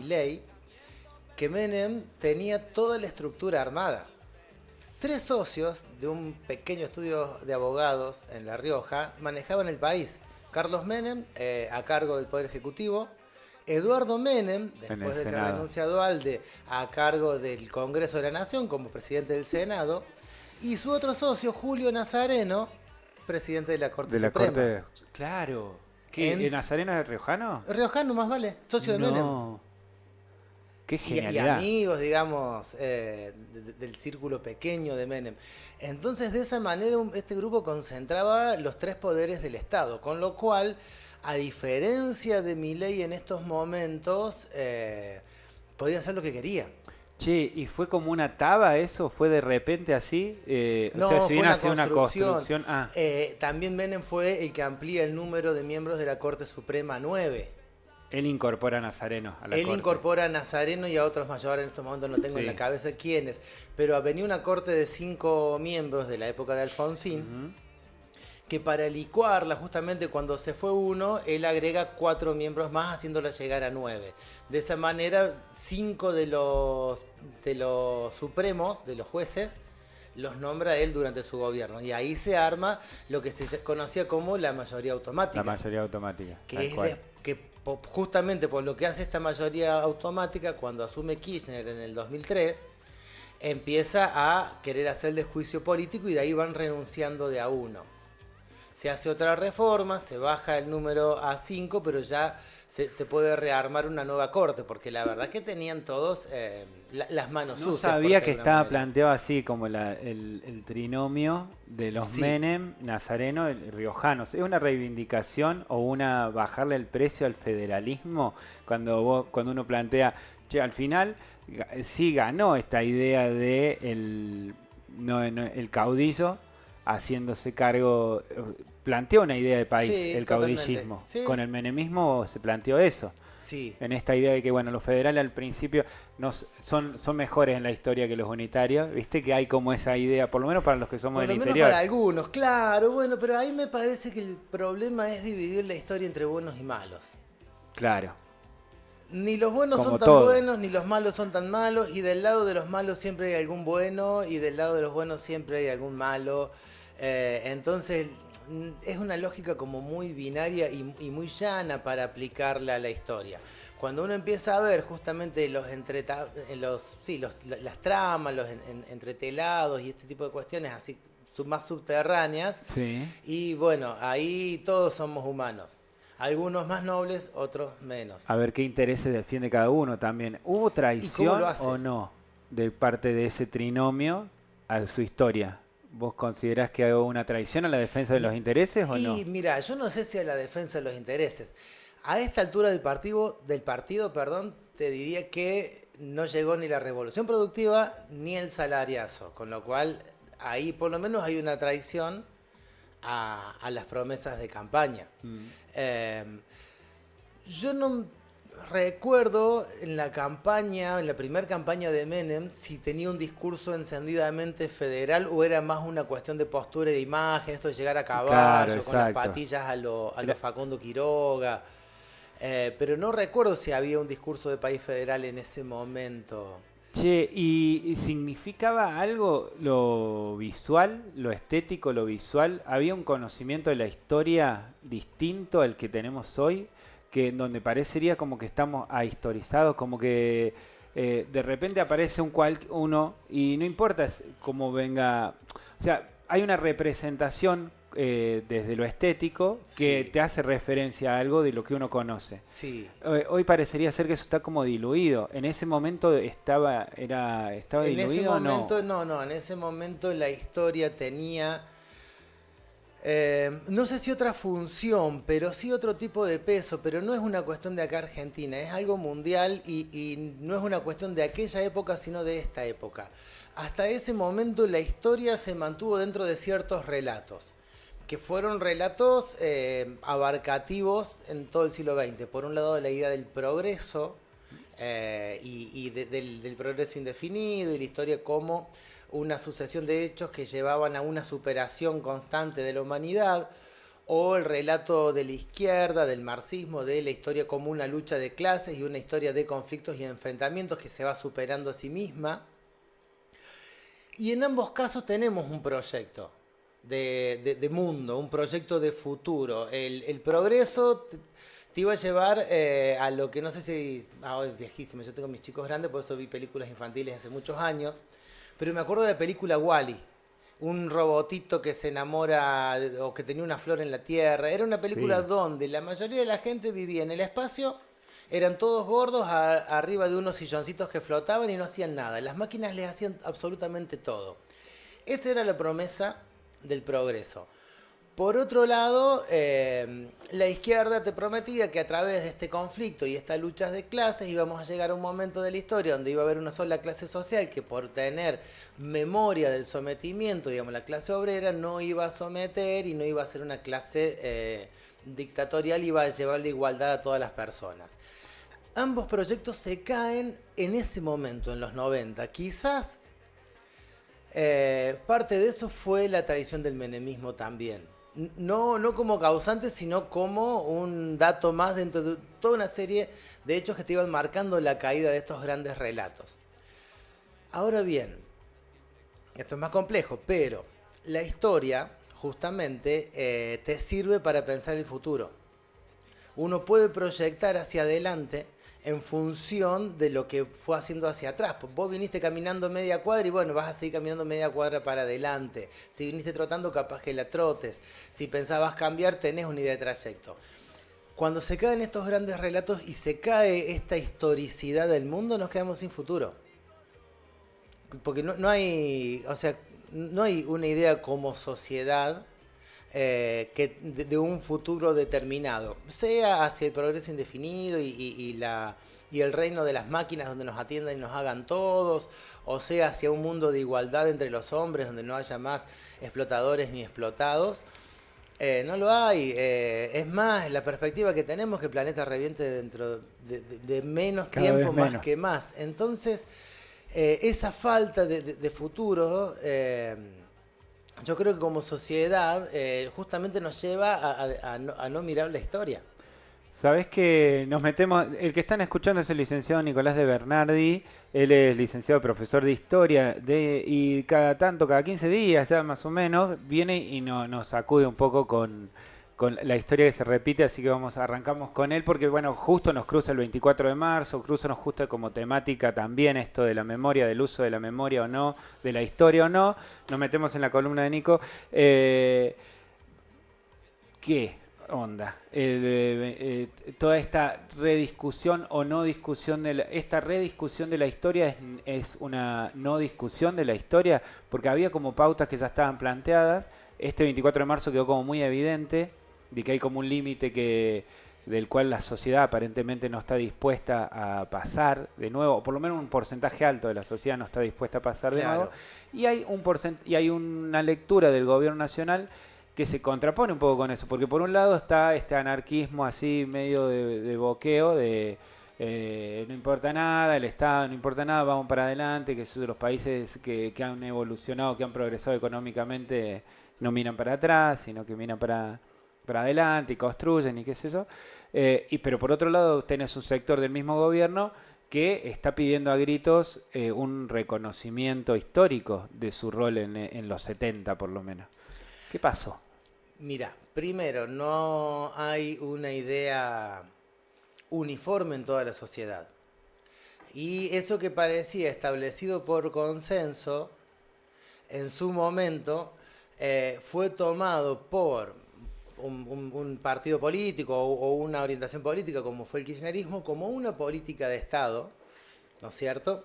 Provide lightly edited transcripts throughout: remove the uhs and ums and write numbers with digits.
Milei, que Menem tenía toda la estructura armada. Tres socios de un pequeño estudio de abogados en La Rioja manejaban el país. Carlos Menem, a cargo del Poder Ejecutivo. Eduardo Menem, En el después de que Senado. renuncia a Duhalde, a cargo del Congreso de la Nación como presidente del Senado. Y su otro socio, Julio Nazareno, presidente de la Corte De la Suprema. Corte. Claro. ¿Qué? En ¿Nazareno es riojano? Riojano, más vale, socio de Menem. No. Qué Y genialidad. amigos, digamos, del círculo pequeño de Menem. Entonces, de esa manera, este grupo concentraba los tres poderes del Estado, con lo cual, a diferencia de Milei en estos momentos, podía hacer lo que quería. Che, ¿y fue como una taba eso? ¿Fue de repente así? O sea, No, si fue bien una hace una construcción. construcción. Ah, También Menem fue el que amplía el número de miembros de la Corte Suprema a 9. él incorpora a Nazareno a la Él corte. incorpora a Nazareno y a otros mayores, en estos momentos no tengo en la Sí. cabeza quiénes, pero venía una corte de 5 miembros de la época de Alfonsín, Ujú. que para licuarla, justamente cuando se fue uno, él agrega 4 miembros más, haciéndola llegar a 9. De esa manera, 5 de los supremos, de los jueces, los nombra él durante su gobierno. Y ahí se arma lo que se conocía como la mayoría automática. La mayoría automática. Que Tal es cual. justamente por lo que hace esta mayoría automática, cuando asume Kirchner en el 2003, empieza a querer hacerle juicio político y de ahí van renunciando de a uno. Se hace otra reforma, se baja el número a 5, pero ya se puede rearmar una nueva corte, porque la verdad que tenían todos las manos No sucias. Por sabía que decirlo de estaba alguna manera. planteado así como el trinomio de los Sí, Menem, Nazareno y riojanos. ¿Es una reivindicación o una bajarle el precio al federalismo cuando uno plantea, che, al final sí ganó esta idea de el caudillo haciéndose cargo, planteó una idea de país, sí, el totalmente. caudillismo. Sí, Con el menemismo se planteó eso sí. en esta idea de que bueno, los federales al principio son mejores en la historia que los unitarios, viste que hay como esa idea, por lo menos para los que somos Por del lo menos interior. para algunos, claro, bueno, pero ahí me parece que el problema es dividir la historia entre buenos y malos. Claro, Ni los buenos son como tan todo. buenos, ni los malos son tan malos, y del lado de los malos siempre hay algún bueno, y del lado de los buenos siempre hay algún malo. Entonces, es una lógica como muy binaria y muy llana para aplicarla a la historia. Cuando uno empieza a ver justamente las tramas, los entretelados y este tipo de cuestiones así más subterráneas, Sí. y bueno, ahí todos somos humanos. Algunos más nobles, otros menos. A ver qué intereses defiende cada uno también. ¿Hubo ¿Y cómo lo traición hace? o no de parte de ese trinomio a su historia? ¿Vos considerás que hubo una traición a la defensa de los intereses o Y no? mira, yo no sé si a la defensa de los intereses. A esta altura del partido, perdón, te diría que no llegó ni la revolución productiva ni el salariazo. Con lo cual, ahí por lo menos hay una traición a las promesas de campaña. Mm. Eh, yo no recuerdo en la campaña, en la primera campaña de Menem, si tenía un discurso encendidamente federal o era más una cuestión de postura y de imagen, esto de llegar a Claro, caballo, con las exacto. patillas a lo Era- Facundo Quiroga. Pero no recuerdo si había un discurso de país federal en ese momento. Che, ¿y significaba algo lo visual, lo estético, lo visual? ¿Había un conocimiento de la historia distinto al que tenemos hoy? Que en donde parecería como que estamos ahistorizados, como que de repente aparece uno y no importa cómo venga. O sea, hay una representación desde lo estético que Sí, te hace referencia a algo de lo que uno conoce. sí. Hoy parecería ser que eso está como diluido. ¿En ese momento estaba En ese diluido o no? momento, no, en ese momento la historia tenía, no sé si otra función, pero sí otro tipo de peso, pero no es una cuestión de acá Argentina, es algo mundial y no es una cuestión de aquella época, sino de esta época. Hasta ese momento la historia se mantuvo dentro de ciertos relatos, que fueron relatos abarcativos en todo el siglo XX. Por un lado la idea del progreso, del progreso indefinido y la historia como una sucesión de hechos que llevaban a una superación constante de la humanidad, o el relato de la izquierda, del marxismo, de la historia como una lucha de clases y una historia de conflictos y enfrentamientos que se va superando a sí misma. Y en ambos casos tenemos un proyecto de mundo, un proyecto de futuro. El progreso te iba a llevar a lo que no sé si... Ahora es viejísimo, yo tengo mis chicos grandes, por eso vi películas infantiles hace muchos años, pero me acuerdo de la película Wall-E, un robotito que se enamora o que tenía una flor en la tierra. Era una película Sí. donde la mayoría de la gente vivía en el espacio, eran todos gordos arriba de unos silloncitos que flotaban y no hacían nada. Las máquinas les hacían absolutamente todo. Esa era la promesa del progreso. Por otro lado, la izquierda te prometía que a través de este conflicto y estas luchas de clases íbamos a llegar a un momento de la historia donde iba a haber una sola clase social que por tener memoria del sometimiento, digamos, la clase obrera no iba a someter y no iba a ser una clase dictatorial, iba a llevar la igualdad a todas las personas. Ambos proyectos se caen en ese momento, en los 90. Quizás parte de eso fue la tradición del menemismo también. No como causante, sino como un dato más dentro de toda una serie de hechos que te iban marcando la caída de estos grandes relatos. Ahora bien, esto es más complejo, pero la historia justamente te sirve para pensar el futuro. Uno puede proyectar hacia adelante en función de lo que fue haciendo hacia atrás. Vos viniste caminando media cuadra y bueno, vas a seguir caminando media cuadra para adelante. Si viniste trotando, capaz que la trotes. Si pensabas cambiar, tenés una idea de trayecto. Cuando se caen estos grandes relatos y se cae esta historicidad del mundo, nos quedamos sin futuro. Porque no hay, o sea, no hay una idea como sociedad de un futuro determinado, sea hacia el progreso indefinido y el reino de las máquinas donde nos atiendan y nos hagan todos, o sea hacia un mundo de igualdad entre los hombres donde no haya más explotadores ni explotados. No lo hay. Es más, la perspectiva que tenemos es que el planeta reviente dentro de menos Cada tiempo vez más menos. que más. Entonces, esa falta de futuro... yo creo que como sociedad justamente nos lleva a no mirar la historia. Sabés que nos metemos, el que están escuchando es el licenciado Nicolás de Bernardi, él es licenciado profesor de historia y cada tanto, cada 15 días ya más o menos, viene y nos sacude un poco con la historia que se repite, así que arrancamos con él porque bueno, justo nos cruza el 24 de marzo, justo nos gusta como temática también esto de la memoria, del uso de la memoria o no, de la historia o no, nos metemos en la columna de Nico. ¿Qué onda? Toda esta rediscusión o no discusión esta rediscusión de la historia es una no discusión de la historia, porque había como pautas que ya estaban planteadas. Este 24 de marzo quedó como muy evidente de que hay como un límite del cual la sociedad aparentemente no está dispuesta a pasar de nuevo, o por lo menos un porcentaje alto de la sociedad no está dispuesta a pasar de nuevo, Claro. y hay una lectura del gobierno nacional que se contrapone un poco con eso, porque por un lado está este anarquismo así medio de boqueo, no importa nada, el Estado no importa nada, vamos para adelante, que los países que han evolucionado, que han progresado económicamente, no miran para atrás, sino que miran para adelante y construyen y qué sé yo. Pero por otro lado tenés un sector del mismo gobierno que está pidiendo a gritos un reconocimiento histórico de su rol en los 70 por lo menos. ¿Qué pasó? Mira, primero, no hay una idea uniforme en toda la sociedad. Y eso que parecía establecido por consenso, en su momento, fue tomado por un partido político o una orientación política como fue el kirchnerismo como una política de Estado, ¿no es cierto?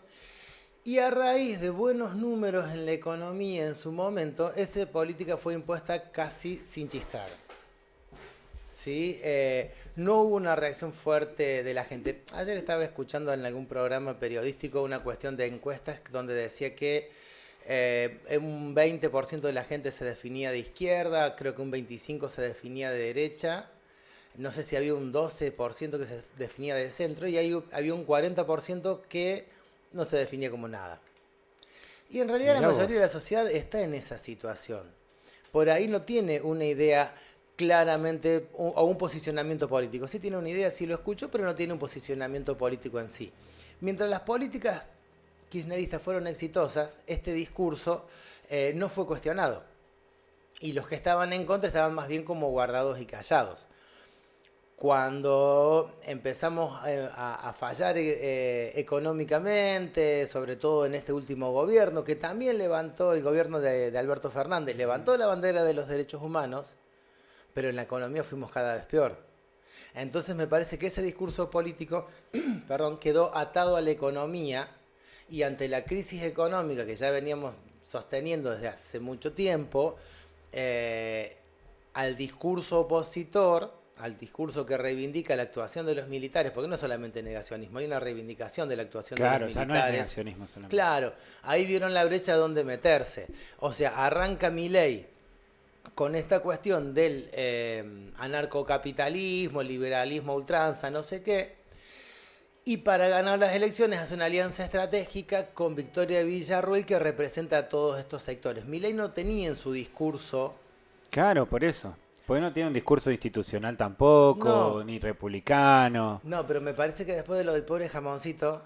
Y a raíz de buenos números en la economía en su momento, esa política fue impuesta casi sin chistar. ¿Sí? No hubo una reacción fuerte de la gente. Ayer estaba escuchando en algún programa periodístico una cuestión de encuestas donde decía que un 20% de la gente se definía de izquierda, creo que un 25% se definía de derecha, no sé si había un 12% que se definía de centro y había un 40% que no se definía como nada. Y en realidad la Mirá mayoría de vos. la sociedad está en esa situación. Por ahí no tiene una idea claramente o un posicionamiento político. Sí tiene una idea, sí lo escucho, pero no tiene un posicionamiento político en sí. Mientras las políticas kirchneristas fueron exitosas, este discurso no fue cuestionado. Y los que estaban en contra estaban más bien como guardados y callados. Cuando empezamos a fallar económicamente, sobre todo en este último gobierno, que también levantó, el gobierno de Alberto Fernández, levantó la bandera de los derechos humanos, pero en la economía fuimos cada vez peor. Entonces me parece que ese discurso político perdón, quedó atado a la economía y ante la crisis económica que ya veníamos sosteniendo desde hace mucho tiempo, al discurso opositor, al discurso que reivindica la actuación de los militares, porque no es solamente negacionismo, hay una reivindicación de la actuación de los militares. Claro, ya no es negacionismo solamente. Claro, ahí vieron la brecha donde meterse. O sea, arranca Milei con esta cuestión del anarcocapitalismo, liberalismo a ultranza, no sé qué, y para ganar las elecciones hace una alianza estratégica con Victoria Villarruel que representa a todos estos sectores. Milei no tenía en su discurso... Claro, por eso. Porque no tiene un discurso institucional tampoco, No, ni republicano. no, pero me parece que después de lo del pobre jamoncito,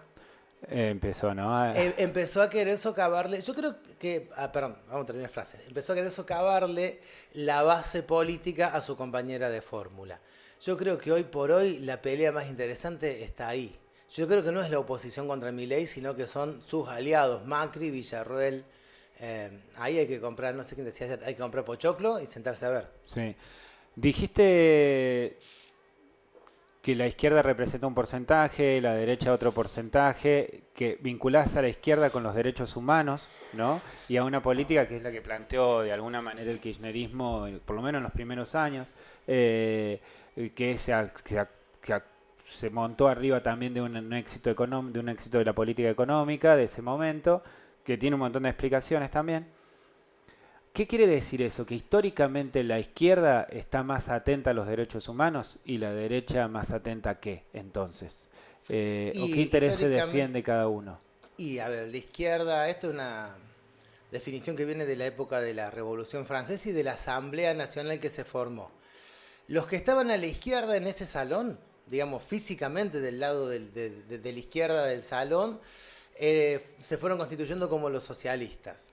Empezó, ¿no? empezó a querer socavarle, yo creo que, perdón, vamos a terminar la frase, empezó a querer socavarle la base política a su compañera de fórmula. Yo creo que hoy por hoy la pelea más interesante está ahí. Yo creo que no es la oposición contra Milei, sino que son sus aliados, Macri, Villarruel. Ahí hay que comprar, no sé quién decía ayer, hay que comprar pochoclo y sentarse a ver. Sí. Dijiste que la izquierda representa un porcentaje, la derecha otro porcentaje, que vinculás a la izquierda con los derechos humanos, ¿no? Y a una política que es la que planteó de alguna manera el kirchnerismo, por lo menos en los primeros años, que se montó arriba también de un éxito de un éxito de la política económica de ese momento, que tiene un montón de explicaciones también. ¿Qué quiere decir eso? ¿Que históricamente la izquierda está más atenta a los derechos humanos y la derecha más atenta a qué, entonces? ¿O qué interés se defiende cada uno? Y a ver, la izquierda, esto es una definición que viene de la época de la Revolución Francesa y de la Asamblea Nacional que se formó. Los que estaban a la izquierda en ese salón, digamos físicamente del lado de la izquierda del salón, se fueron constituyendo como los socialistas.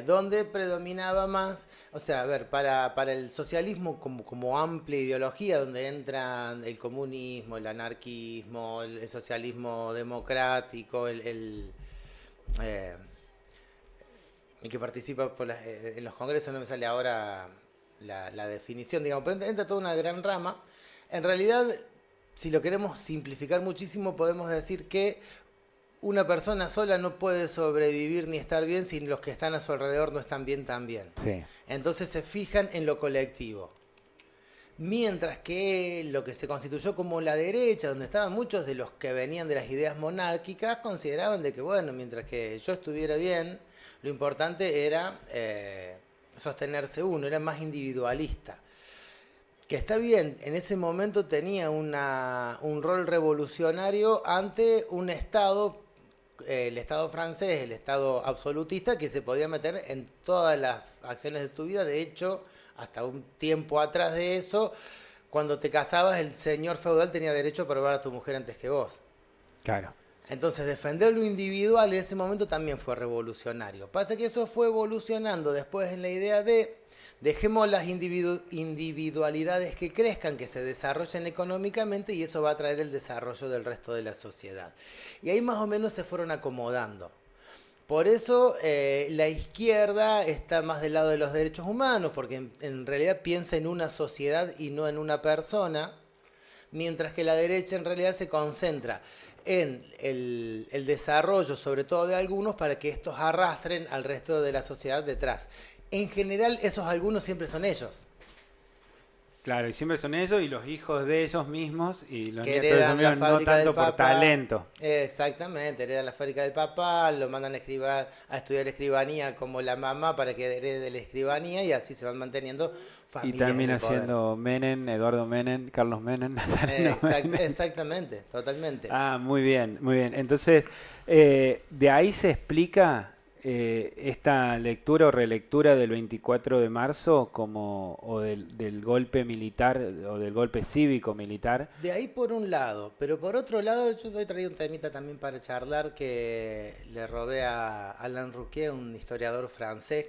Donde predominaba más, o sea, a ver, para el socialismo como amplia ideología, donde entran el comunismo, el anarquismo, el socialismo democrático, el que participa en los congresos, no me sale ahora la definición, digamos, pero entra toda una gran rama. En realidad, si lo queremos simplificar muchísimo, podemos decir que una persona sola no puede sobrevivir ni estar bien si los que están a su alrededor no están bien también. Sí. Entonces se fijan en lo colectivo. Mientras que lo que se constituyó como la derecha, donde estaban muchos de los que venían de las ideas monárquicas, consideraban de que, bueno, mientras que yo estuviera bien, lo importante era sostenerse uno, era más individualista. Que está bien, en ese momento tenía un rol revolucionario ante un Estado, el Estado francés, el Estado absolutista, que se podía meter en todas las acciones de tu vida. De hecho, hasta un tiempo atrás de eso, cuando te casabas, el señor feudal tenía derecho a probar a tu mujer antes que vos. Claro. Entonces, defender lo individual en ese momento también fue revolucionario. Pasa que eso fue evolucionando después en la idea de dejemos las individualidades que crezcan, que se desarrollen económicamente y eso va a traer el desarrollo del resto de la sociedad. Y ahí más o menos se fueron acomodando. Por eso la izquierda está más del lado de los derechos humanos, porque en realidad piensa en una sociedad y no en una persona, mientras que la derecha en realidad se concentra en el desarrollo, sobre todo de algunos, para que estos arrastren al resto de la sociedad detrás. En general, esos algunos siempre son ellos. Claro, y siempre son ellos y los hijos de ellos mismos y los que nietos de ellos mismos, no tanto por talento. Exactamente, heredan la fábrica del papá, lo mandan a estudiar escribanía como la mamá para que herede la escribanía y así se van manteniendo familias. Y termina siendo Menem, Eduardo Menem, Carlos Menem, Nazareno Menem. Exactamente, totalmente. Ah, muy bien, muy bien. Entonces, de ahí se explica esta lectura o relectura del 24 de marzo como o del golpe militar o del golpe cívico-militar. De ahí por un lado, pero por otro lado yo he traído un temita también para charlar que le robé a Alain Rouquier, un historiador francés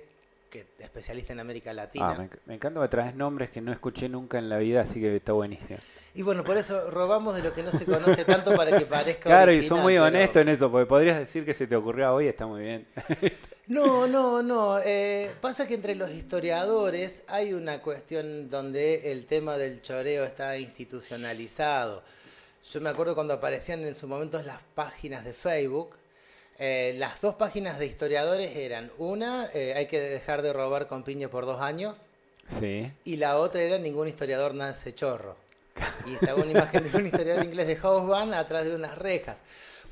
que es especialista en América Latina. Me encanta que traes nombres que no escuché nunca en la vida, así que está buenísimo. Y bueno, por eso robamos de lo que no se conoce tanto para que parezca claro, original, y son muy honestos en eso, porque podrías decir que se te ocurrió hoy, está muy bien. No. Pasa que entre los historiadores hay una cuestión donde el tema del choreo está institucionalizado. Yo me acuerdo cuando aparecían en su momento las páginas de Facebook. Las dos páginas de historiadores eran una, hay que dejar de robar con piña por 2 años. Sí. Y la otra era ningún historiador nace chorro. Y estaba una imagen de un historiador inglés de Hobsbawm atrás de unas rejas.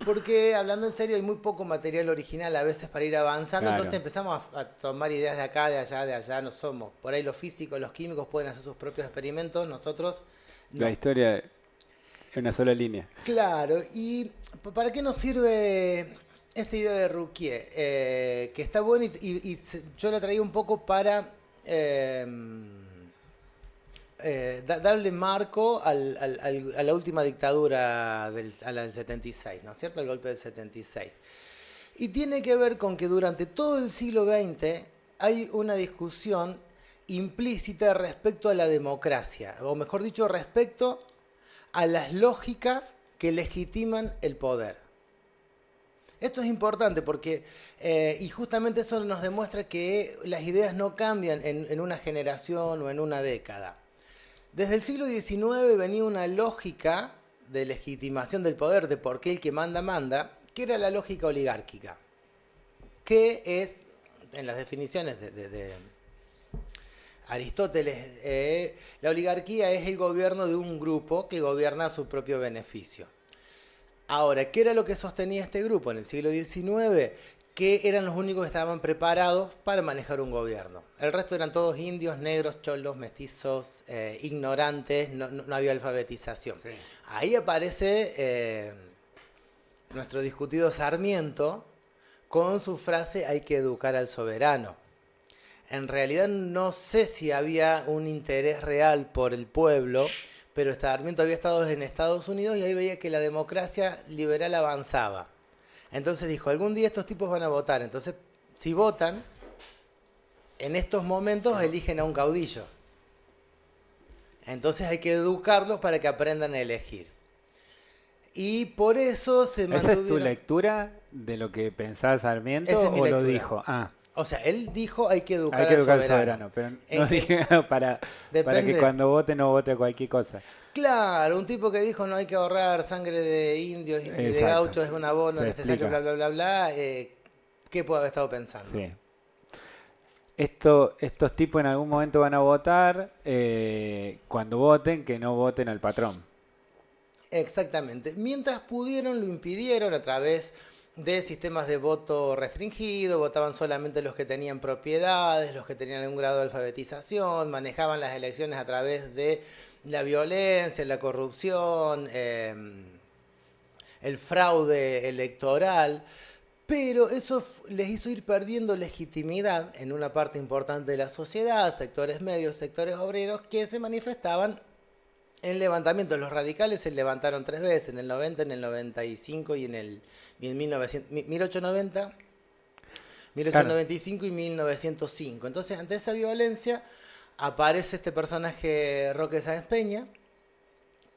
Porque, hablando en serio, hay muy poco material original a veces para ir avanzando. Claro. Entonces empezamos a tomar ideas de acá, de allá. No somos. Por ahí los físicos, los químicos pueden hacer sus propios experimentos. Nosotros no. La historia es una sola línea. Claro. ¿Y para qué nos sirve esta idea de Rouquier? Que está buena y yo la traía un poco para... darle marco a la última dictadura a la del 76, ¿no es cierto? El golpe del 76. Y tiene que ver con que durante todo el siglo XX hay una discusión implícita respecto a la democracia, o mejor dicho, respecto a las lógicas que legitiman el poder. Esto es importante porque, y justamente eso nos demuestra que las ideas no cambian en una generación o en una década. Desde el siglo XIX venía una lógica de legitimación del poder, de por qué el que manda, que era la lógica oligárquica, que es, en las definiciones de Aristóteles, la oligarquía es el gobierno de un grupo que gobierna a su propio beneficio. Ahora, ¿qué era lo que sostenía este grupo en el siglo XIX? Que eran los únicos que estaban preparados para manejar un gobierno. El resto eran todos indios, negros, cholos, mestizos, ignorantes, no había alfabetización. Sí. Ahí aparece nuestro discutido Sarmiento con su frase "hay que educar al soberano". En realidad no sé si había un interés real por el pueblo, pero Sarmiento había estado en Estados Unidos y ahí veía que la democracia liberal avanzaba. Entonces dijo, algún día estos tipos van a votar. Entonces, si votan, en estos momentos eligen a un caudillo. Entonces hay que educarlos para que aprendan a elegir. Y por eso se mantuvieron... ¿Esa es tu lectura de lo que pensaba Sarmiento Esa es mi o lectura. Lo dijo? O sea, él dijo hay que educar, al soberano. Pero no dije para que cuando vote no vote cualquier cosa. Claro, un tipo que dijo no hay que ahorrar sangre de indios y de gauchos, es un abono necesario, bla. ¿Qué puede haber estado pensando? Sí. Estos tipos en algún momento van a votar, cuando voten, que no voten al patrón. Exactamente. Mientras pudieron, lo impidieron a través de sistemas de voto restringido, votaban solamente los que tenían propiedades, los que tenían un grado de alfabetización, manejaban las elecciones a través de la violencia, la corrupción, el fraude electoral, pero eso les hizo ir perdiendo legitimidad en una parte importante de la sociedad, sectores medios, sectores obreros, que se manifestaban en levantamientos. Los radicales se levantaron 3 veces, en el 90, en el 95 y en 1890, 1895 y 1905. Entonces, ante esa violencia, aparece este personaje Roque Sáenz Peña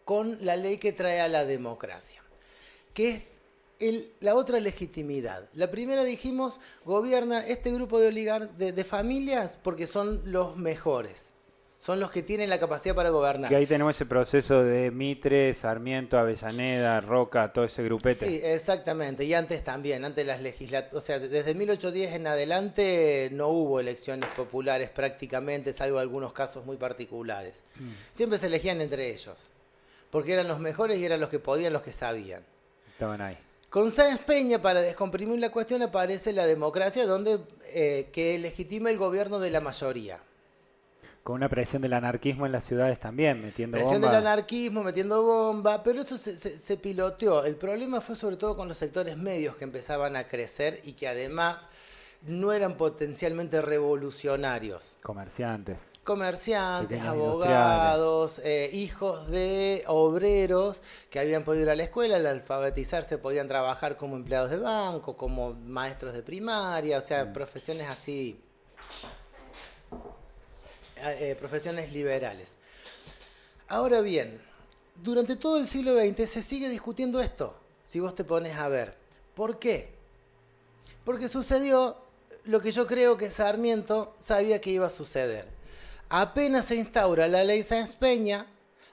con la ley que trae a la democracia, que es la otra legitimidad. La primera, dijimos, gobierna este grupo de familias porque son los mejores. Son los que tienen la capacidad para gobernar. Que ahí tenemos ese proceso de Mitre, Sarmiento, Avellaneda, Roca, todo ese grupete. Sí, exactamente. Y antes también, antes las o sea, desde 1810 en adelante no hubo elecciones populares prácticamente, salvo algunos casos muy particulares. Siempre se elegían entre ellos, porque eran los mejores y eran los que podían, los que sabían. Estaban ahí. Con Sáenz Peña, para descomprimir la cuestión, aparece la democracia, donde que legitima el gobierno de la mayoría. Con una presión del anarquismo en las ciudades también, metiendo bomba. Presión del anarquismo, metiendo bomba, pero eso se piloteó. El problema fue sobre todo con los sectores medios que empezaban a crecer y que además no eran potencialmente revolucionarios. Comerciantes. Comerciantes, Pequeños abogados, hijos de obreros que habían podido ir a la escuela, al alfabetizarse podían trabajar como empleados de banco, como maestros de primaria, o sea, profesiones así, profesiones liberales. Ahora bien, durante todo el siglo XX se sigue discutiendo esto, si vos te pones a ver. ¿Por qué? Porque sucedió lo que yo creo que Sarmiento sabía que iba a suceder. Apenas se instaura la ley Sáenz Peña,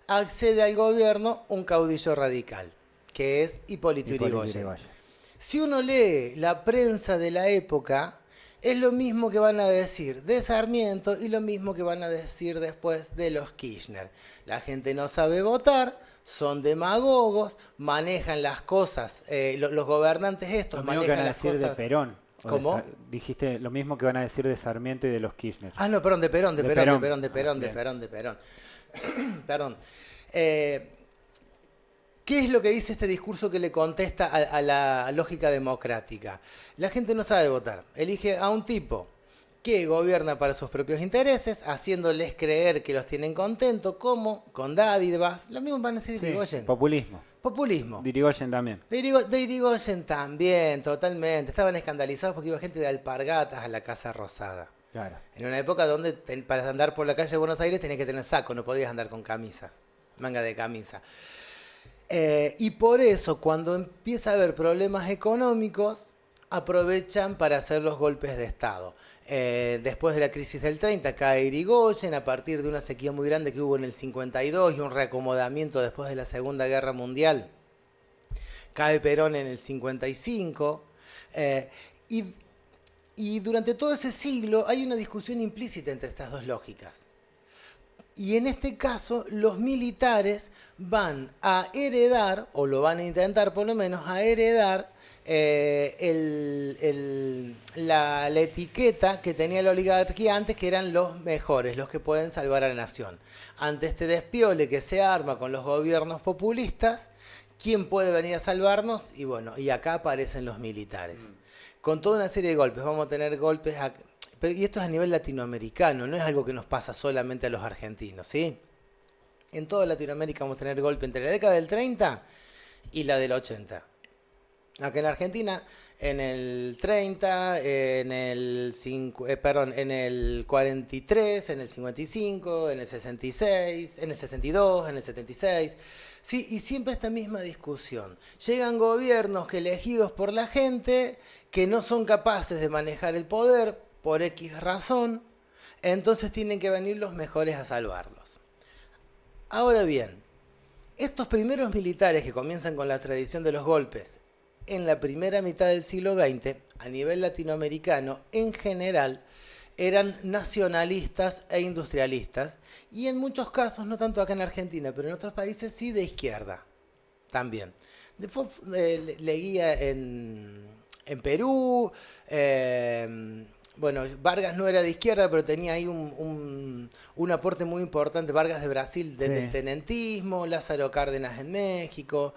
accede al gobierno un caudillo radical, que es Hipólito Yrigoyen. Si uno lee la prensa de la época, es lo mismo que van a decir de Sarmiento y lo mismo que van a decir después de los Kirchner. La gente no sabe votar, son demagogos, manejan las cosas, los gobernantes estos manejan las cosas. Lo mismo que van a decir de Perón. ¿Cómo? Dijiste lo mismo que van a decir de Sarmiento y de los Kirchner. Ah, no, perdón, de Perón. Perdón. ¿Qué es lo que dice este discurso que le contesta a la lógica democrática? La gente no sabe votar. Elige a un tipo que gobierna para sus propios intereses, haciéndoles creer que los tienen contentos, como con dádivas. Lo mismo van a decir de Yrigoyen. Populismo. De Yrigoyen también. De Yrigoyen también, totalmente. Estaban escandalizados porque iba gente de alpargatas a la Casa Rosada. Claro. En una época donde para andar por la calle de Buenos Aires tenías que tener saco, no podías andar con camisas, manga de camisa. Y por eso, cuando empieza a haber problemas económicos, aprovechan para hacer los golpes de Estado. Después de la crisis del 30 cae Yrigoyen, a partir de una sequía muy grande que hubo en el 52 y un reacomodamiento después de la Segunda Guerra Mundial, cae Perón en el 55. Y durante todo ese siglo hay una discusión implícita entre estas dos lógicas. Y en este caso, los militares van a heredar, o lo van a intentar por lo menos, a heredar la etiqueta que tenía la oligarquía antes, que eran los mejores, los que pueden salvar a la nación. Ante este despiole que se arma con los gobiernos populistas, ¿quién puede venir a salvarnos? Y bueno, y acá aparecen los militares. Con toda una serie de golpes. Vamos a tener golpes... Y esto es a nivel latinoamericano, no es algo que nos pasa solamente a los argentinos, ¿sí? En toda Latinoamérica vamos a tener golpe entre la década del 30 y la del 80. Acá en Argentina, en el 30, en el 43, en el 55, en el 66, en el 62, en el 76... Sí, y siempre esta misma discusión. Llegan gobiernos que elegidos por la gente, que no son capaces de manejar el poder por X razón, entonces tienen que venir los mejores a salvarlos. Ahora bien, estos primeros militares que comienzan con la tradición de los golpes en la primera mitad del siglo XX, a nivel latinoamericano, en general, eran nacionalistas e industrialistas, y en muchos casos, no tanto acá en Argentina, pero en otros países sí de izquierda, también. Leía en Perú, bueno, Vargas no era de izquierda, pero tenía ahí un aporte muy importante, Vargas de Brasil, desde el tenentismo, Lázaro Cárdenas en México.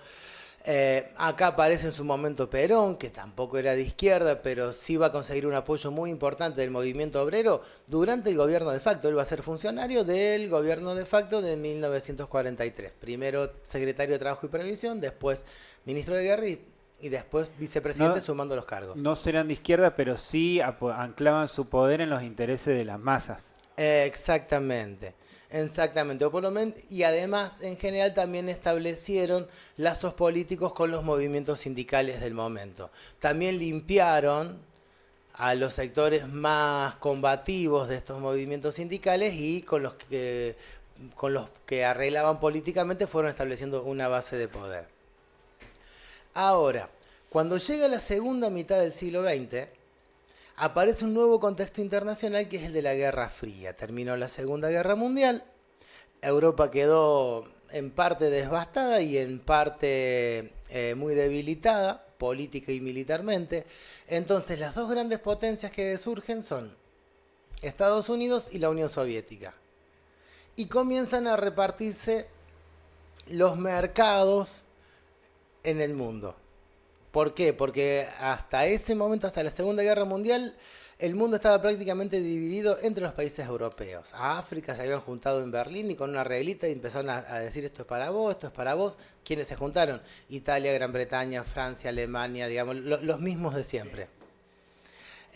Acá aparece en su momento Perón, que tampoco era de izquierda, pero sí va a conseguir un apoyo muy importante del movimiento obrero durante el gobierno de facto. Él va a ser funcionario del gobierno de facto de 1943. Primero secretario de Trabajo y Previsión, después ministro de Guerra y después vicepresidente, sumando los cargos. No serán de izquierda, pero sí anclaban su poder en los intereses de las masas. Exactamente. O por lo menos, y además, en general, también establecieron lazos políticos con los movimientos sindicales del momento. También limpiaron a los sectores más combativos de estos movimientos sindicales y con los que arreglaban políticamente fueron estableciendo una base de poder. Ahora, cuando llega la segunda mitad del siglo XX, aparece un nuevo contexto internacional que es el de la Guerra Fría. Terminó la Segunda Guerra Mundial, Europa quedó en parte devastada y en parte muy debilitada, política y militarmente. Entonces las dos grandes potencias que surgen son Estados Unidos y la Unión Soviética. Y comienzan a repartirse los mercados en el mundo. ¿Por qué? Porque hasta ese momento, hasta la Segunda Guerra Mundial, el mundo estaba prácticamente dividido entre los países europeos. A África se habían juntado en Berlín y con una reglita y empezaron a decir esto es para vos, esto es para vos. ¿Quiénes se juntaron? Italia, Gran Bretaña, Francia, Alemania, digamos, los mismos de siempre.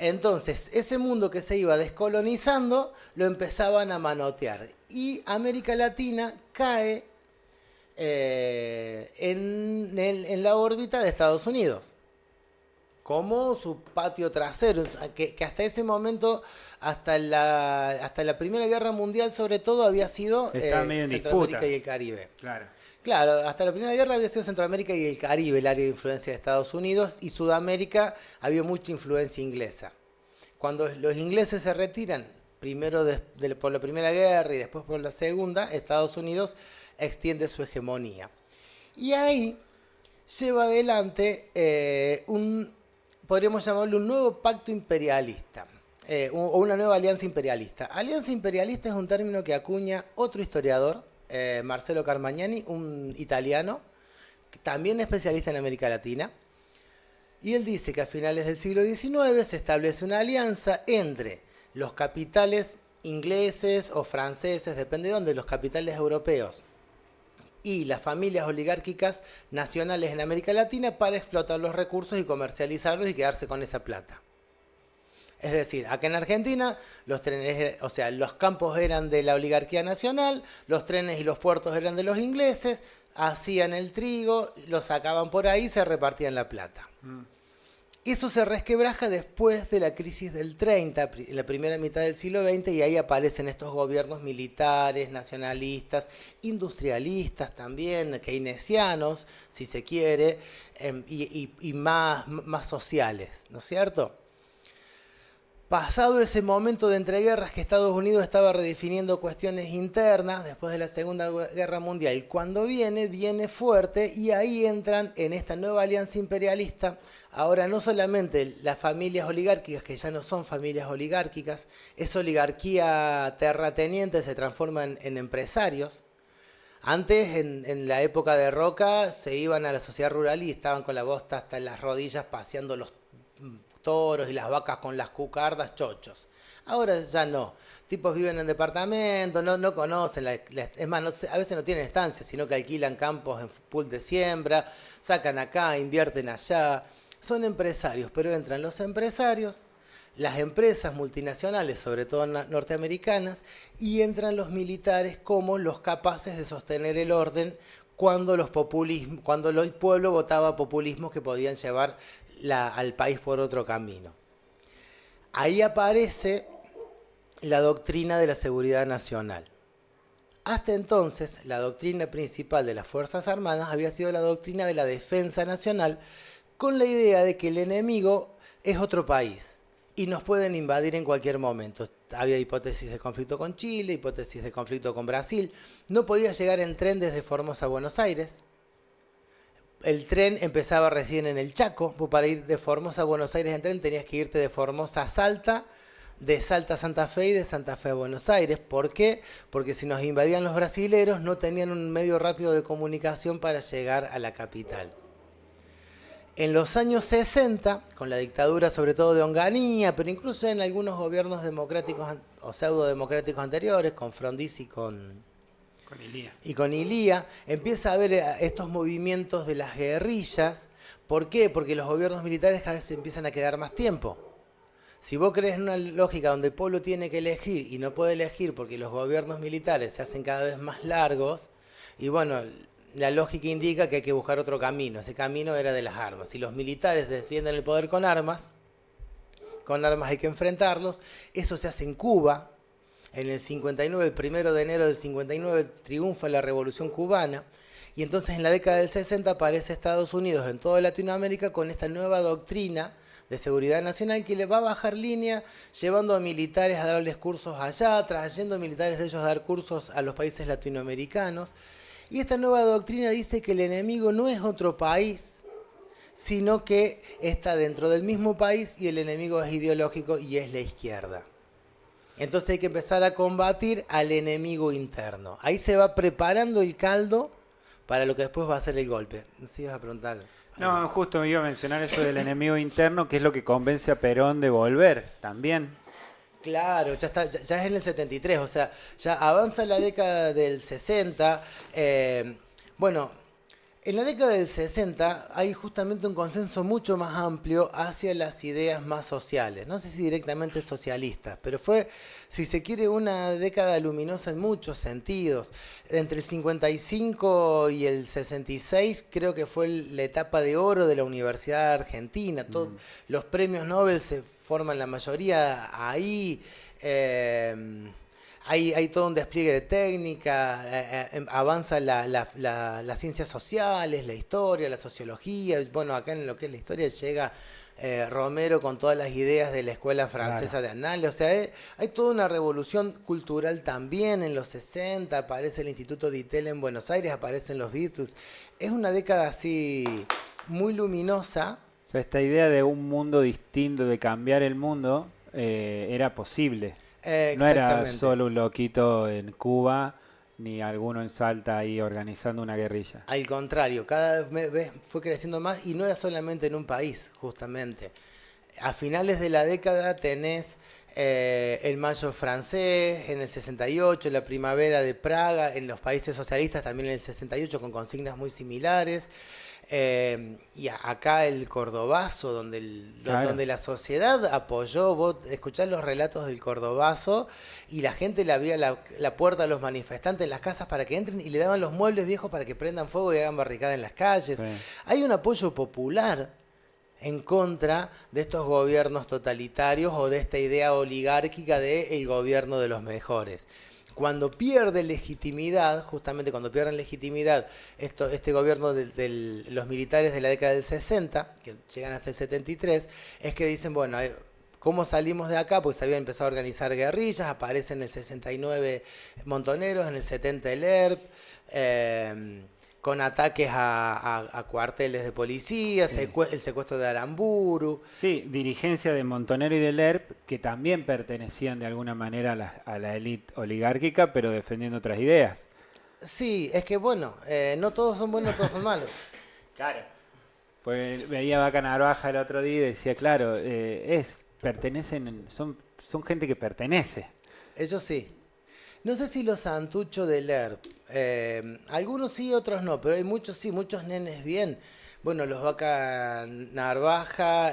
Entonces, ese mundo que se iba descolonizando lo empezaban a manotear. Y América Latina cae en la órbita de Estados Unidos, como su patio trasero, que hasta ese momento, hasta la Primera Guerra Mundial sobre todo, había sido Centroamérica y el Caribe. Claro, hasta la Primera Guerra había sido Centroamérica y el Caribe el área de influencia de Estados Unidos, y Sudamérica había mucha influencia inglesa. Cuando los ingleses se retiran, primero por la Primera Guerra y después por la Segunda, Estados Unidos extiende su hegemonía. Y ahí lleva adelante podríamos llamarlo un nuevo pacto imperialista, o una nueva alianza imperialista. Alianza imperialista es un término que acuña otro historiador, Marcello Carmagnani, un italiano, también especialista en América Latina. Y él dice que a finales del siglo XIX se establece una alianza entre los capitales ingleses o franceses, depende de dónde, los capitales europeos, y las familias oligárquicas nacionales en América Latina para explotar los recursos y comercializarlos y quedarse con esa plata. Es decir, acá en Argentina los campos eran de la oligarquía nacional, los trenes y los puertos eran de los ingleses, hacían el trigo, lo sacaban por ahí y se repartían la plata. Eso se resquebraja después de la crisis del 30, en la primera mitad del siglo XX, y ahí aparecen estos gobiernos militares, nacionalistas, industrialistas también, keynesianos, si se quiere, y más sociales, ¿no es cierto? Pasado ese momento de entreguerras que Estados Unidos estaba redefiniendo cuestiones internas después de la Segunda Guerra Mundial, cuando viene fuerte, y ahí entran en esta nueva alianza imperialista, ahora no solamente las familias oligárquicas, que ya no son familias oligárquicas, esa oligarquía terrateniente se transforma en empresarios. Antes, en la época de Roca, se iban a la sociedad rural y estaban con la bosta hasta en las rodillas paseando los toros y las vacas con las cucardas, chochos. Ahora ya no. Tipos viven en departamentos, no conocen, es más, a veces no tienen estancias, sino que alquilan campos en pool de siembra, sacan acá, invierten allá. Son empresarios, pero entran los empresarios, las empresas multinacionales, sobre todo norteamericanas, y entran los militares como los capaces de sostener el orden cuando el pueblo votaba populismos que podían llevar al país por otro camino. Ahí aparece la doctrina de la seguridad nacional. Hasta entonces, la doctrina principal de las Fuerzas Armadas había sido la doctrina de la defensa nacional, con la idea de que el enemigo es otro país y nos pueden invadir en cualquier momento. Había hipótesis de conflicto con Chile, hipótesis de conflicto con Brasil. No podía llegar en tren desde Formosa a Buenos Aires. El tren empezaba recién en el Chaco. Para ir de Formosa a Buenos Aires en tren tenías que irte de Formosa a Salta, de Salta a Santa Fe y de Santa Fe a Buenos Aires. ¿Por qué? Porque si nos invadían los brasileros no tenían un medio rápido de comunicación para llegar a la capital. En los años 60, con la dictadura sobre todo de Onganía, pero incluso en algunos gobiernos democráticos o pseudo-democráticos anteriores, con Frondizi y con Ilía, empieza a haber estos movimientos de las guerrillas. ¿Por qué? Porque los gobiernos militares cada vez se empiezan a quedar más tiempo. Si vos crees en una lógica donde el pueblo tiene que elegir y no puede elegir porque los gobiernos militares se hacen cada vez más largos, y bueno, la lógica indica que hay que buscar otro camino. Ese camino era de las armas. Si los militares defienden el poder con armas hay que enfrentarlos. Eso se hace en Cuba. En el 59, el 1 de enero del 59, triunfa la Revolución Cubana. Y entonces en la década del 60 aparece Estados Unidos en toda Latinoamérica con esta nueva doctrina de seguridad nacional que le va a bajar línea, llevando a militares a darles cursos allá, trayendo militares de ellos a dar cursos a los países latinoamericanos. Y esta nueva doctrina dice que el enemigo no es otro país, sino que está dentro del mismo país y el enemigo es ideológico y es la izquierda. Entonces hay que empezar a combatir al enemigo interno. Ahí se va preparando el caldo para lo que después va a ser el golpe. ¿Sí vas a preguntar? No, justo me iba a mencionar eso del enemigo interno, que es lo que convence a Perón de volver también. Claro, ya está, ya es en el 73, o sea, ya avanza la década del 60. Bueno, en la década del 60 hay justamente un consenso mucho más amplio hacia las ideas más sociales. No sé si directamente socialistas, pero fue, si se quiere, una década luminosa en muchos sentidos. Entre el 55 y el 66 creo que fue la etapa de oro de la Universidad Argentina. Los premios Nobel se forman la mayoría ahí. Hay todo un despliegue de técnica, avanza las ciencias sociales, la historia, la sociología. Bueno, acá en lo que es la historia llega Romero con todas las ideas de la Escuela Francesa de Análisis. O sea, hay toda una revolución cultural también en los 60. Aparece el Instituto Di Tella en Buenos Aires, aparecen los Beatles. Es una década así muy luminosa. O sea, esta idea de un mundo distinto, de cambiar el mundo, era posible. No era solo un loquito en Cuba, ni alguno en Salta ahí organizando una guerrilla. Al contrario, cada vez fue creciendo más y no era solamente en un país, justamente. A finales de la década tenés el Mayo francés en el 68, la Primavera de Praga en los países socialistas también en el 68 con consignas muy similares. Y acá el Cordobazo, donde la sociedad apoyó. Vos escuchás los relatos del Cordobazo y la gente le abría la puerta a los manifestantes en las casas para que entren y le daban los muebles viejos para que prendan fuego y hagan barricada en las calles. Sí. Hay un apoyo popular en contra de estos gobiernos totalitarios o de esta idea oligárquica de el gobierno de los mejores. Cuando pierde legitimidad, justamente cuando pierden legitimidad este gobierno de los militares de la década del 60, que llegan hasta el 73, es que dicen, bueno, ¿cómo salimos de acá? Pues se habían empezado a organizar guerrillas, aparece en el 69 Montoneros, en el 70 el ERP, con ataques a cuarteles de policía, sí. El secuestro de Aramburu. Sí, dirigencia de Montonero y del ERP, que también pertenecían de alguna manera a la élite oligárquica, pero defendiendo otras ideas. Sí, es que bueno, no todos son buenos, todos son malos. Claro. Pues veía Vaca Narvaja el otro día y decía, claro, son gente que pertenece. Ellos sí. No sé si los santuchos del ERP, algunos sí, otros no, pero hay muchos sí, muchos nenes bien. Bueno, los Vaca Narvaja,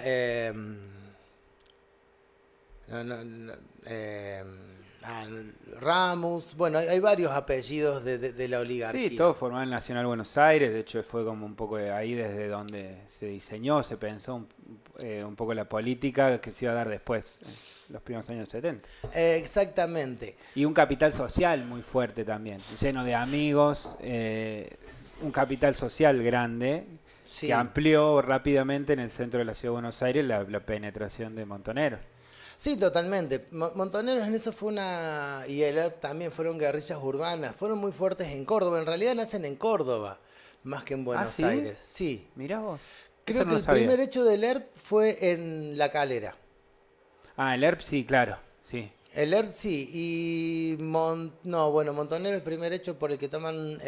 Ramos, bueno, hay varios apellidos de la oligarquía. Sí, todo formado en Nacional Buenos Aires, de hecho fue como un poco de ahí desde donde se diseñó, se pensó un poco la política que se iba a dar después, los primeros años 70. Exactamente. Y un capital social muy fuerte también, lleno de amigos, un capital social grande, sí, que amplió rápidamente en el centro de la ciudad de Buenos Aires la penetración de montoneros. Sí, totalmente. Montoneros en eso fue y el ERP también fueron guerrillas urbanas, fueron muy fuertes en Córdoba, en realidad nacen en Córdoba, más que en Buenos Aires. Sí. Mirá vos. Creo que el primer hecho del ERP fue en La Calera. Ah, el ERP sí, claro, sí. El ERP sí, y Montonero, el primer hecho por el que toman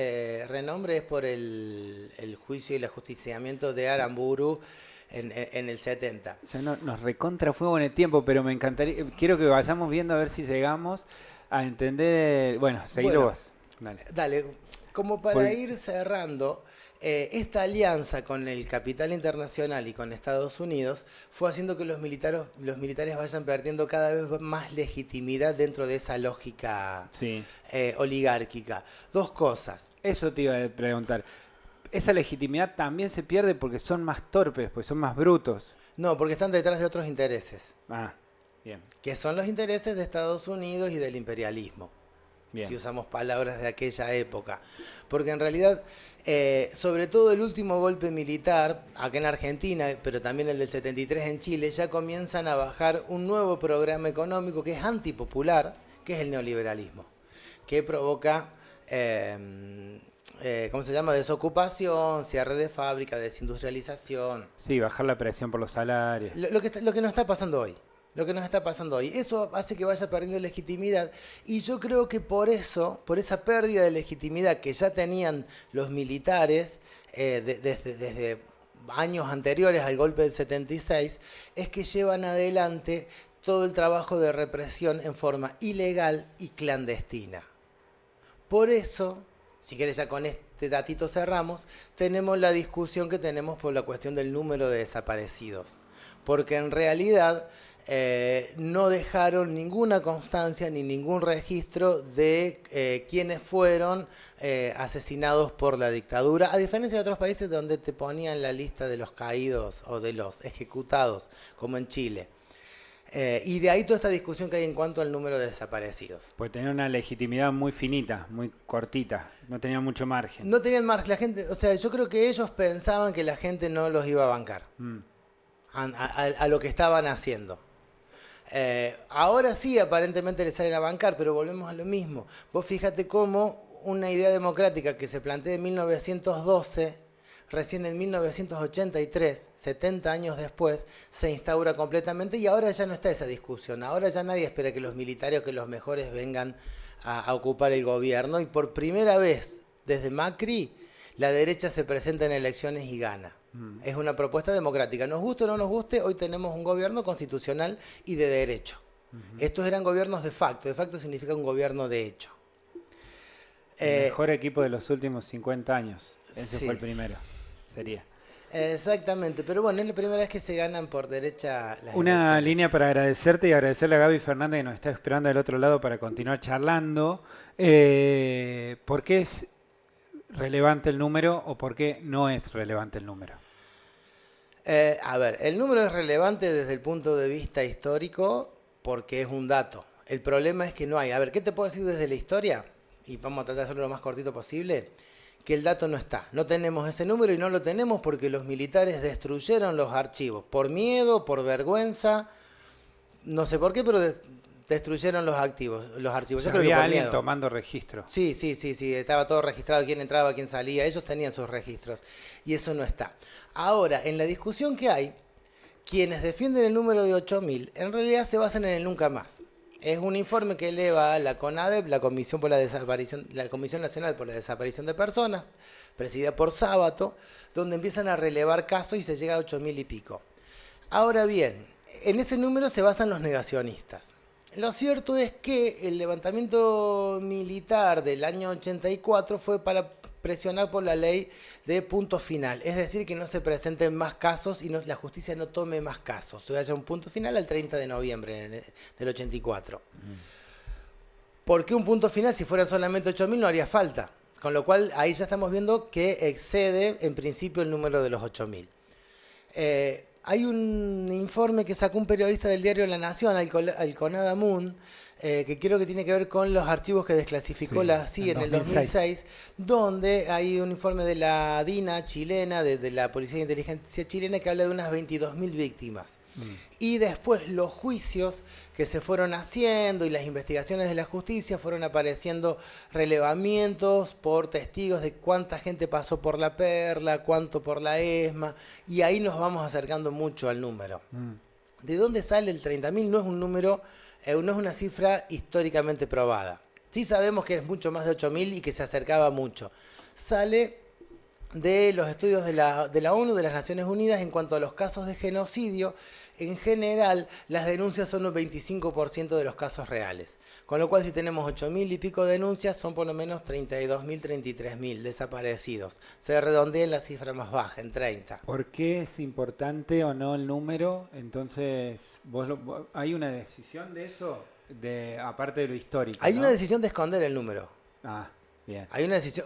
renombre es por el juicio y el ajusticiamiento de Aramburu en el 70. O sea, nos recontra fuego en el tiempo, pero me encantaría, quiero que vayamos viendo a ver si llegamos a entender, seguilo vos. Dale, como para ir cerrando, esta alianza con el capital internacional y con Estados Unidos fue haciendo que los militares vayan perdiendo cada vez más legitimidad dentro de esa lógica oligárquica. Dos cosas. Eso te iba a preguntar. Esa legitimidad también se pierde porque son más torpes, porque son más brutos. No, porque están detrás de otros intereses. Ah, bien. Que son los intereses de Estados Unidos y del imperialismo. Bien. Si usamos palabras de aquella época. Porque en realidad, sobre todo el último golpe militar, acá en Argentina, pero también el del 73 en Chile, ya comienzan a bajar un nuevo programa económico que es antipopular, que es el neoliberalismo, que provoca... ¿cómo se llama? Desocupación, cierre de fábrica, desindustrialización. Sí, bajar la presión por los salarios. Lo que nos está pasando hoy. Eso hace que vaya perdiendo legitimidad. Y yo creo que por esa pérdida de legitimidad que ya tenían los militares desde años anteriores al golpe del 76, es que llevan adelante todo el trabajo de represión en forma ilegal y clandestina. Por eso, si querés ya con este datito cerramos, tenemos la discusión que tenemos por la cuestión del número de desaparecidos. Porque en realidad no dejaron ninguna constancia ni ningún registro de quiénes fueron asesinados por la dictadura, a diferencia de otros países donde te ponían la lista de los caídos o de los ejecutados, como en Chile. Y de ahí toda esta discusión que hay en cuanto al número de desaparecidos. Pues tenían una legitimidad muy finita, muy cortita, no tenían mucho margen. No tenían margen, la gente, o sea, yo creo que ellos pensaban que la gente no los iba a bancar a lo que estaban haciendo. Ahora sí, aparentemente les salen a bancar, pero volvemos a lo mismo. Vos fíjate cómo una idea democrática que se plantea en 1912... recién en 1983, 70 años después, se instaura completamente y ahora ya no está esa discusión. Ahora ya nadie espera que los militares o que los mejores vengan a ocupar el gobierno. Y por primera vez desde Macri, la derecha se presenta en elecciones y gana. Es una propuesta democrática. Nos guste o no nos guste, hoy tenemos un gobierno constitucional y de derecho. Estos eran gobiernos de facto. De facto significa un gobierno de hecho. El mejor equipo de los últimos 50 años. Ese sí. fue el primero. Sería. Exactamente, pero bueno, es la primera vez que se ganan por derecha las Una elecciones. línea para agradecerte y agradecerle a Gaby Fernández que nos está esperando del otro lado para continuar charlando. ¿Por qué es relevante el número o por qué no es relevante el número? A ver, el número es relevante desde el punto de vista histórico porque es un dato. El problema es que no hay. A ver, ¿qué te puedo decir desde la historia? Y vamos a tratar de hacerlo lo más cortito posible. Que el dato no está. No tenemos ese número y no lo tenemos porque los militares destruyeron los archivos. Por miedo, por vergüenza, no sé por qué, pero destruyeron los archivos. Yo creo que había por alguien miedo. tomando registro. Sí, estaba todo registrado, quién entraba, quién salía, ellos tenían sus registros y eso no está. Ahora, en la discusión que hay, quienes defienden el número de 8.000 en realidad se basan en el nunca más. Es un informe que eleva la CONADEP, la Comisión Nacional por la Desaparición de Personas, presidida por Sábato, donde empiezan a relevar casos y se llega a 8.000 y pico. Ahora bien, en ese número se basan los negacionistas. Lo cierto es que el levantamiento militar del año 84 fue para presionar por la ley de punto final, es decir, que no se presenten más casos y la justicia no tome más casos, o haya un punto final al 30 de noviembre del 84. ¿Por qué un punto final? Si fueran solamente 8.000 no haría falta, con lo cual ahí ya estamos viendo que excede en principio el número de los 8.000. Hay un informe que sacó un periodista del diario La Nación, Alconada Moon, que creo que tiene que ver con los archivos que desclasificó la CIA en el 2006, donde hay un informe de la DINA chilena, de la Policía de Inteligencia chilena, que habla de unas 22.000 víctimas. Y después los juicios que se fueron haciendo y las investigaciones de la justicia fueron apareciendo relevamientos por testigos de cuánta gente pasó por la Perla, cuánto por la ESMA, y ahí nos vamos acercando mucho al número. ¿De dónde sale el 30.000? No es un número, no es una cifra históricamente probada. Sí sabemos que es mucho más de 8.000 y que se acercaba mucho. Sale de los estudios de la ONU, de las Naciones Unidas, en cuanto a los casos de genocidio. En general, las denuncias son un 25% de los casos reales. Con lo cual, si tenemos 8.000 y pico denuncias, son por lo menos 32.000, 33.000 desaparecidos. Se redondea en la cifra más baja, en 30. ¿Por qué es importante o no el número? Entonces, ¿hay una decisión de eso? Aparte de lo histórico, Hay ¿no? una decisión de esconder el número. Ah, bien.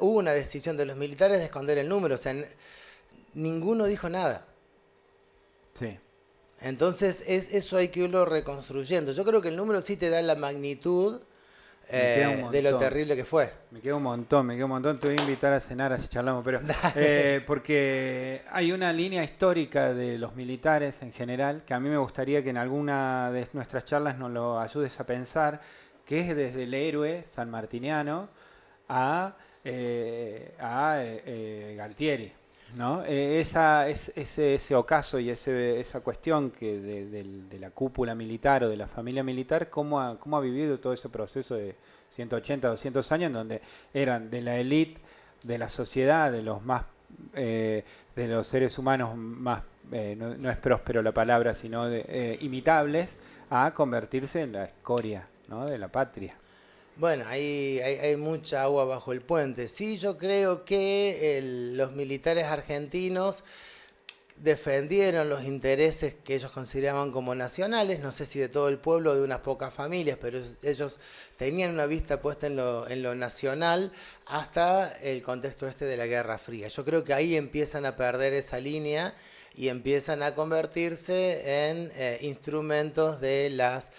Hubo una decisión de los militares de esconder el número. O sea, ninguno dijo nada. Sí. Entonces, eso hay que irlo reconstruyendo. Yo creo que el número sí te da la magnitud de lo terrible que fue. Me queda un montón. Te voy a invitar a cenar así charlamos, pero porque hay una línea histórica de los militares en general que a mí me gustaría que en alguna de nuestras charlas nos lo ayudes a pensar, que es desde el héroe sanmartiniano a Galtieri. ¿No? Ese ocaso y esa cuestión que de la cúpula militar o de la familia militar, ¿cómo ha vivido todo ese proceso de 180, 200 años en donde eran de la élite, de la sociedad, de los más de los seres humanos más, no es próspero la palabra, sino imitables, a convertirse en la escoria, ¿no?, de la patria. Bueno, hay mucha agua bajo el puente. Sí, yo creo que los militares argentinos defendieron los intereses que ellos consideraban como nacionales, no sé si de todo el pueblo o de unas pocas familias, pero ellos tenían una vista puesta en lo nacional hasta el contexto este de la Guerra Fría. Yo creo que ahí empiezan a perder esa línea y empiezan a convertirse en instrumentos de las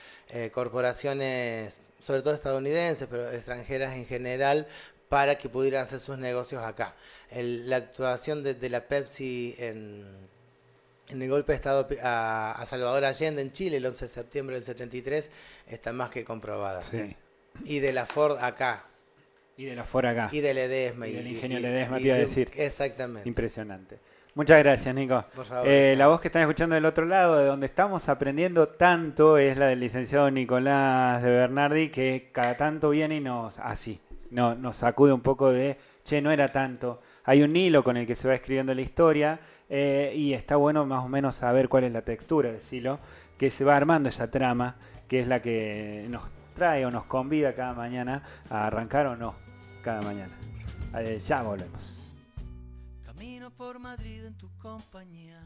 corporaciones, sobre todo estadounidenses, pero extranjeras en general, para que pudieran hacer sus negocios acá. La actuación de la Pepsi en el golpe de Estado a Salvador Allende en Chile el 11 de septiembre del 73 está más que comprobada. Sí. Y de la Ford acá. Y de la Ford acá. Y del Ledesma. Y del ingenio Ledesma, te iba a decir. Exactamente. Impresionante. Muchas gracias, Nico. Por favor, la voz que están escuchando del otro lado, de donde estamos aprendiendo tanto, es la del licenciado Nicolás de Bernardi, que cada tanto viene y nos sacude un poco de, che, no era tanto. Hay un hilo con el que se va escribiendo la historia y está bueno más o menos saber cuál es la textura del hilo, que se va armando esa trama, que es la que nos trae o nos convida cada mañana a arrancar o no cada mañana. Ya volvemos. Camino por Madrid en tu compañía.